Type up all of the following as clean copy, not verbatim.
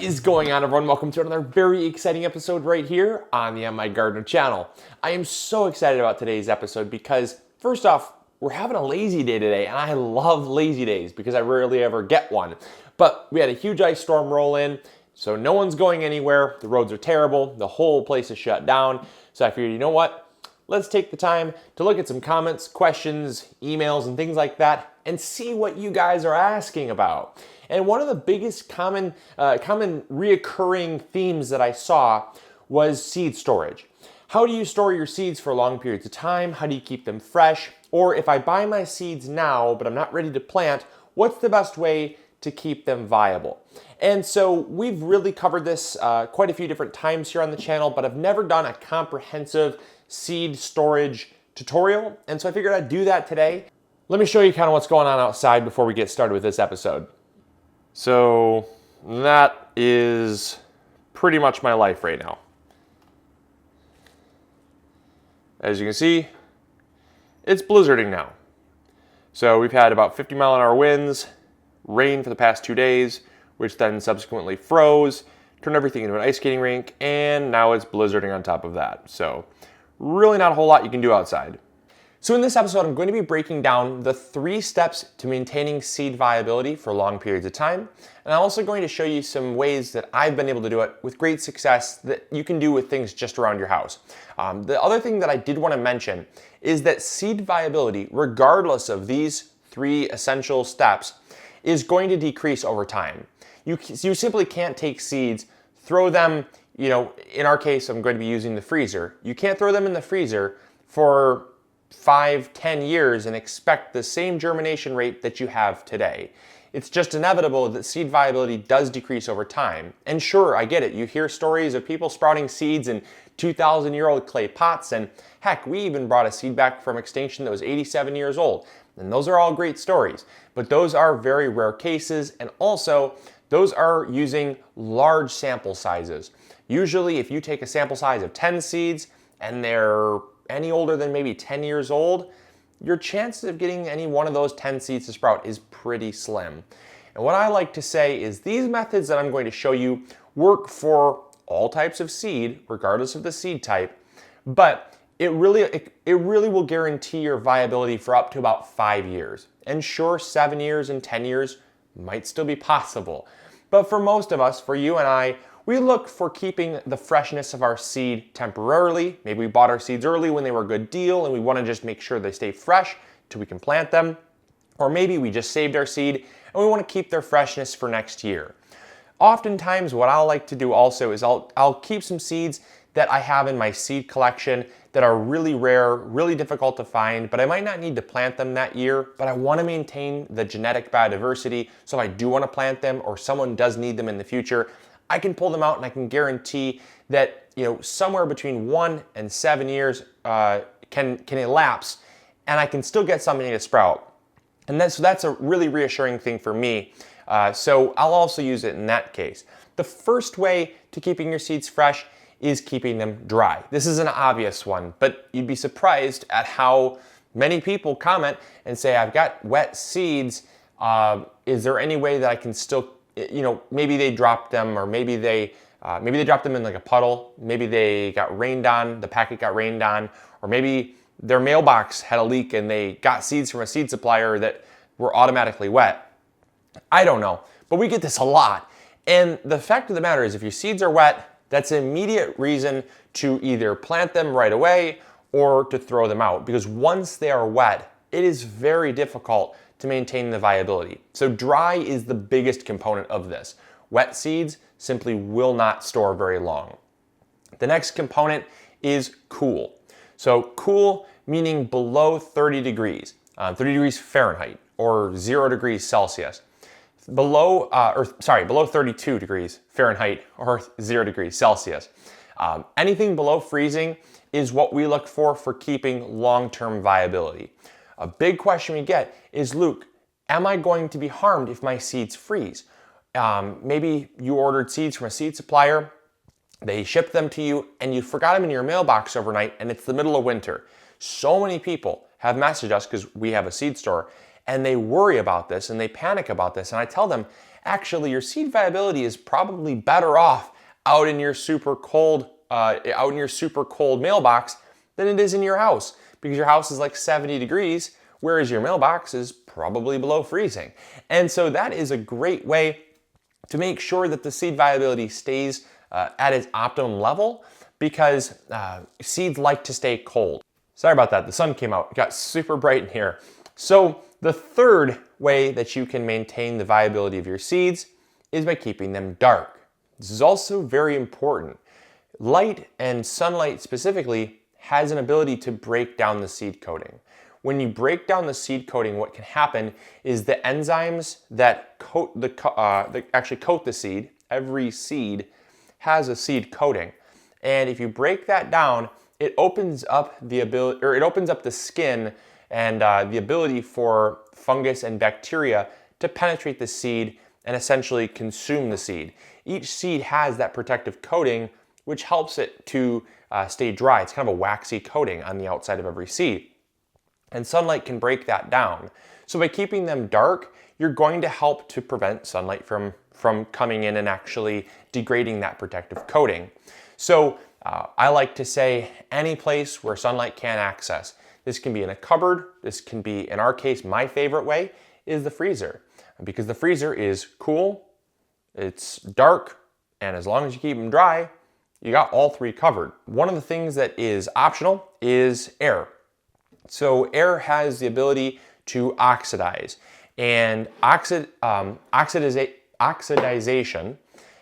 Is going on, everyone? Welcome to another very exciting episode right here on the MIgardener channel. I am so excited about today's episode because, first off, we're having a lazy day today, and I love lazy days because I rarely ever get one. But we had a huge ice storm roll in, so no one's going anywhere. The roads are terrible. The whole place is shut down. So I figured, you know what? Let's take the time to look at some comments, questions, emails, and things like that, and see what you guys are asking about. And one of the biggest common reoccurring themes that I saw was seed storage. How do you store your seeds for long periods of time? How do you keep them fresh? Or if I buy my seeds now, but I'm not ready to plant, what's the best way to keep them viable? And so we've really covered this quite a few different times here on the channel, but I've never done a comprehensive seed storage tutorial. And so I figured I'd do that today. Let me show you kind of what's going on outside before we get started with this episode. So that is pretty much my life right now. As you can see, it's blizzarding now. So we've had about 50-mile-an-hour winds, rain for the past 2 days, which then subsequently froze, turned everything into an ice skating rink, and now it's blizzarding on top of that. So really not a whole lot you can do outside. So in this episode, I'm going to be breaking down the 3 steps to maintaining seed viability for long periods of time. And I'm also going to show you some ways that I've been able to do it with great success that you can do with things just around your house. The other thing that I did want to mention is that seed viability, regardless of these 3 essential steps, is going to decrease over time. You simply can't take seeds, throw them, in our case, I'm going to be using the freezer. You can't throw them in the freezer for 5-10 years and expect the same germination rate that you have today. It's just inevitable that seed viability does decrease over time. And sure, I get it. You hear stories of people sprouting seeds in 2,000-year-old clay pots, and heck, we even brought a seed back from extinction that was 87 years old. And those are all great stories, but those are very rare cases, and also those are using large sample sizes. Usually, if you take a sample size of 10 seeds and they're any older than maybe 10 years old, your chances of getting any one of those 10 seeds to sprout is pretty slim. And what I like to say is these methods that I'm going to show you work for all types of seed, regardless of the seed type, but it really will guarantee your viability for up to about 5 years. And sure, 7 years and 10 years might still be possible. But for most of us, for you and I, we look for keeping the freshness of our seed temporarily. Maybe we bought our seeds early when they were a good deal and we want to just make sure they stay fresh till we can plant them. Or maybe we just saved our seed and we want to keep their freshness for next year. Oftentimes what I'll like to do also is I'll keep some seeds that I have in my seed collection that are really rare, really difficult to find, but I might not need to plant them that year, but I want to maintain the genetic biodiversity, so if I do want to plant them or someone does need them in the future, I can pull them out and I can guarantee that somewhere between 1 and 7 years can elapse, and I can still get something to sprout. And so that's a really reassuring thing for me. So I'll also use it in that case. The first way to keeping your seeds fresh is keeping them dry. This is an obvious one, but you'd be surprised at how many people comment and say, I've got wet seeds. Is there any way that I can still, maybe they dropped them, or maybe they dropped them in like a puddle. Maybe they got rained on, the packet got rained on, or maybe their mailbox had a leak and they got seeds from a seed supplier that were automatically wet. I don't know, but we get this a lot. And the fact of the matter is, if your seeds are wet, that's an immediate reason to either plant them right away or to throw them out, because once they are wet, it is very difficult to maintain the viability. So dry is the biggest component of this. Wet seeds simply will not store very long. The next component is cool. So cool meaning below 30 degrees, 30 degrees Fahrenheit or 0 degrees Celsius. Below 32 degrees Fahrenheit or 0 degrees Celsius. Anything below freezing is what we look for keeping long-term viability. A big question we get is, Luke, am I going to be harmed if my seeds freeze? Maybe you ordered seeds from a seed supplier, they shipped them to you, and you forgot them in your mailbox overnight, and it's the middle of winter. So many people have messaged us, because we have a seed store, and they worry about this and they panic about this. And I tell them, actually, your seed viability is probably better off out in your super cold mailbox than it is in your house, because your house is like 70 degrees, whereas your mailbox is probably below freezing. And so that is a great way to make sure that the seed viability stays at its optimum level, because seeds like to stay cold. Sorry about that, the sun came out, it got super bright in here. So the third way that you can maintain the viability of your seeds is by keeping them dark. This is also very important. Light, and sunlight specifically, has an ability to break down the seed coating. When you break down the seed coating, what can happen is the enzymes that actually coat the seed, every seed has a seed coating. And if you break that down, it opens up the skin and the ability for fungus and bacteria to penetrate the seed and essentially consume the seed. Each seed has that protective coating, which helps it to stay dry. It's kind of a waxy coating on the outside of every seed. And sunlight can break that down. So by keeping them dark, you're going to help to prevent sunlight from coming in and actually degrading that protective coating. So I like to say any place where sunlight can access. This can be in a cupboard. This can be, in our case, my favorite way is the freezer, because the freezer is cool, it's dark, and as long as you keep them dry, you got all three covered. One of the things that is optional is air. So air has the ability to oxidize, and oxidization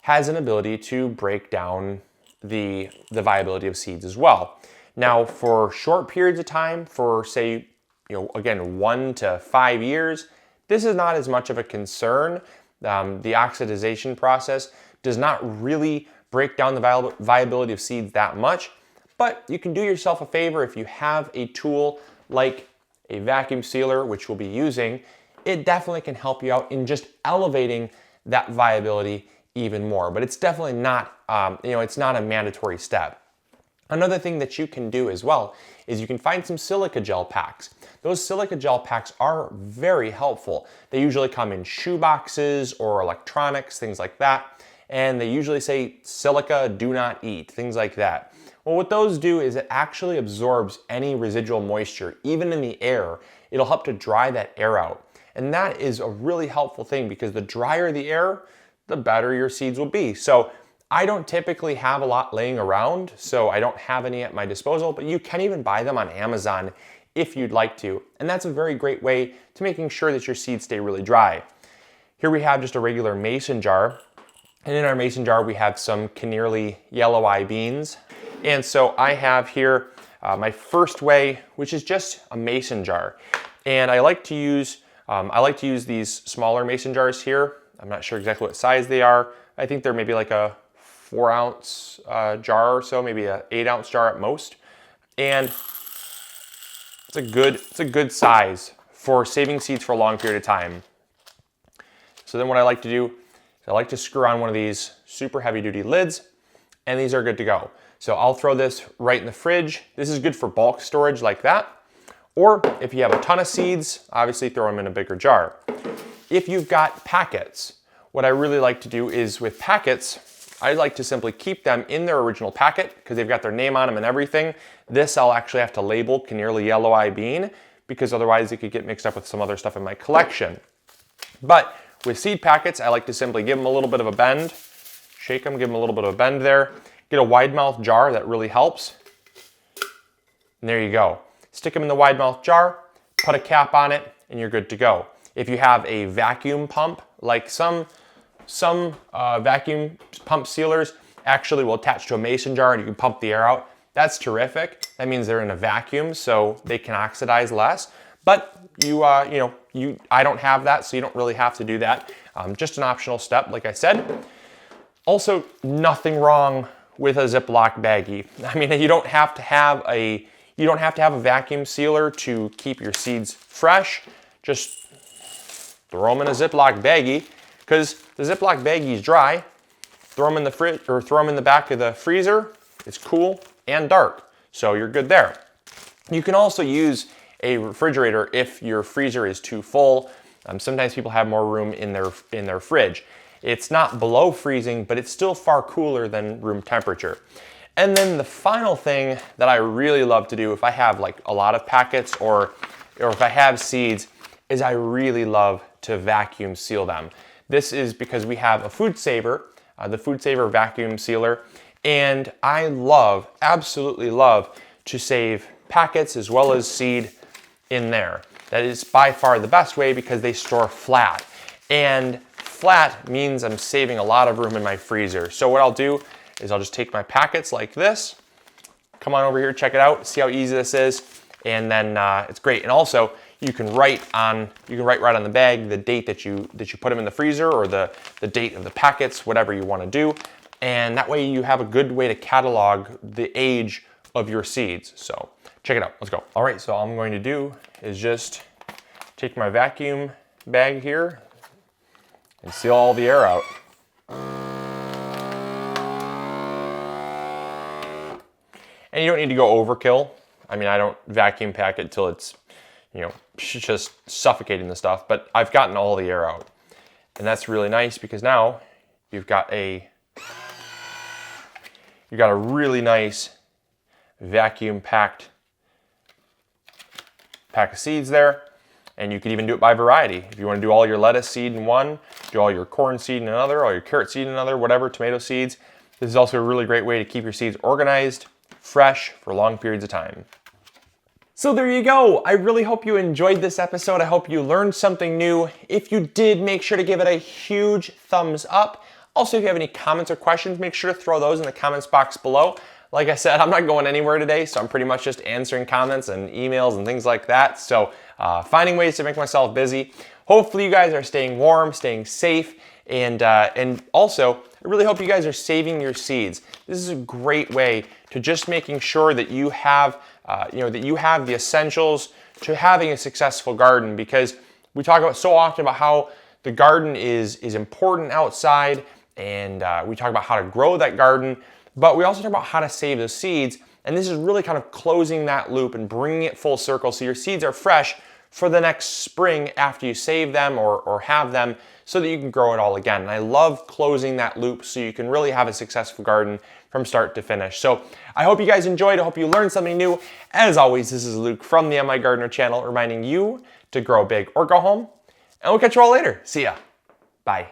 has an ability to break down the viability of seeds as well. Now, for short periods of time, for say, again, 1 to 5 years, this is not as much of a concern. The oxidization process does not really break down the viability of seeds that much, but you can do yourself a favor if you have a tool like a vacuum sealer, which we'll be using. It definitely can help you out in just elevating that viability even more, but it's definitely not, it's not a mandatory step. Another thing that you can do as well is you can find some silica gel packs. Those silica gel packs are very helpful. They usually come in shoe boxes or electronics, things like that, and they usually say silica, do not eat, things like that. Well, what those do is it actually absorbs any residual moisture, even in the air. It'll help to dry that air out. And that is a really helpful thing, because the drier the air, the better your seeds will be. So I don't typically have a lot laying around, so I don't have any at my disposal, but you can even buy them on Amazon if you'd like to. And that's a very great way to making sure that your seeds stay really dry. Here we have just a regular mason jar. And in our mason jar, we have some Canierly yellow eye beans. And so I have here my first way, which is just a mason jar. And I like to use these smaller mason jars here. I'm not sure exactly what size they are. I think they're maybe like a 4-ounce jar or so, maybe an 8-ounce jar at most. And it's a good size for saving seeds for a long period of time. So then what I like to do is I like to screw on one of these super heavy duty lids, and these are good to go. So I'll throw this right in the fridge. This is good for bulk storage like that. Or if you have a ton of seeds, obviously throw them in a bigger jar. If you've got packets, what I really like to do is with packets, I like to simply keep them in their original packet because they've got their name on them and everything. This I'll actually have to label Canierly Yellow Eye Bean, because otherwise it could get mixed up with some other stuff in my collection. But with seed packets, I like to simply give them a little bit of a bend, shake them, give them a little bit of a bend there. Get a wide mouth jar, that really helps. And there you go. Stick them in the wide mouth jar, put a cap on it, and you're good to go. If you have a vacuum pump, like some vacuum pump sealers actually will attach to a mason jar and you can pump the air out. That's terrific. That means they're in a vacuum, so they can oxidize less. But I don't have that, so you don't really have to do that. Just an optional step, like I said. Also, nothing wrong with a Ziploc baggie. I mean, you don't have to have a vacuum sealer to keep your seeds fresh. Just throw them in a Ziploc baggie, because the Ziploc baggie is dry. Throw them in the fridge or throw them in the back of the freezer. It's cool and dark, so you're good there. You can also use a refrigerator if your freezer is too full. Sometimes people have more room in their fridge. It's not below freezing, but it's still far cooler than room temperature. And then the final thing that I really love to do if I have like a lot of packets or if I have seeds is I really love to vacuum seal them. This is because we have a Food Saver, the Food Saver vacuum sealer, and I love, absolutely love to save packets as well as seed in there. That is by far the best way because they store flat. And flat means I'm saving a lot of room in my freezer. So what I'll do is I'll just take my packets like this, come on over here, check it out, see how easy this is, and then it's great. And also you can write right on the bag the date that you put them in the freezer or the date of the packets, whatever you want to do. And that way you have a good way to catalog the age of your seeds. So check it out, let's go. All right, so all I'm going to do is just take my vacuum bag here and seal all the air out. And you don't need to go overkill. I mean, I don't vacuum pack it till it's, just suffocating the stuff, but I've gotten all the air out. And that's really nice because now you've got a really nice vacuum packed pack of seeds there. And you can even do it by variety. If you want to do all your lettuce seed in one, do all your corn seed in another, all your carrot seed in another, whatever, tomato seeds. This is also a really great way to keep your seeds organized, fresh for long periods of time. So there you go. I really hope you enjoyed this episode. I hope you learned something new. If you did, make sure to give it a huge thumbs up. Also, if you have any comments or questions, make sure to throw those in the comments box below. Like I said, I'm not going anywhere today, so I'm pretty much just answering comments and emails and things like that. So finding ways to make myself busy. Hopefully you guys are staying warm, staying safe, and also, I really hope you guys are saving your seeds. This is a great way to just making sure that you have, the essentials to having a successful garden, because we talk about so often about how the garden is important outside, and we talk about how to grow that garden, but we also talk about how to save those seeds, and this is really kind of closing that loop and bringing it full circle so your seeds are fresh for the next spring after you save them or have them, so that you can grow it all again. And I love closing that loop so you can really have a successful garden from start to finish. So I hope you guys enjoyed. I hope you learned something new. As always, this is Luke from the MIgardener channel reminding you to grow big or go home. And we'll catch you all later. See ya. Bye.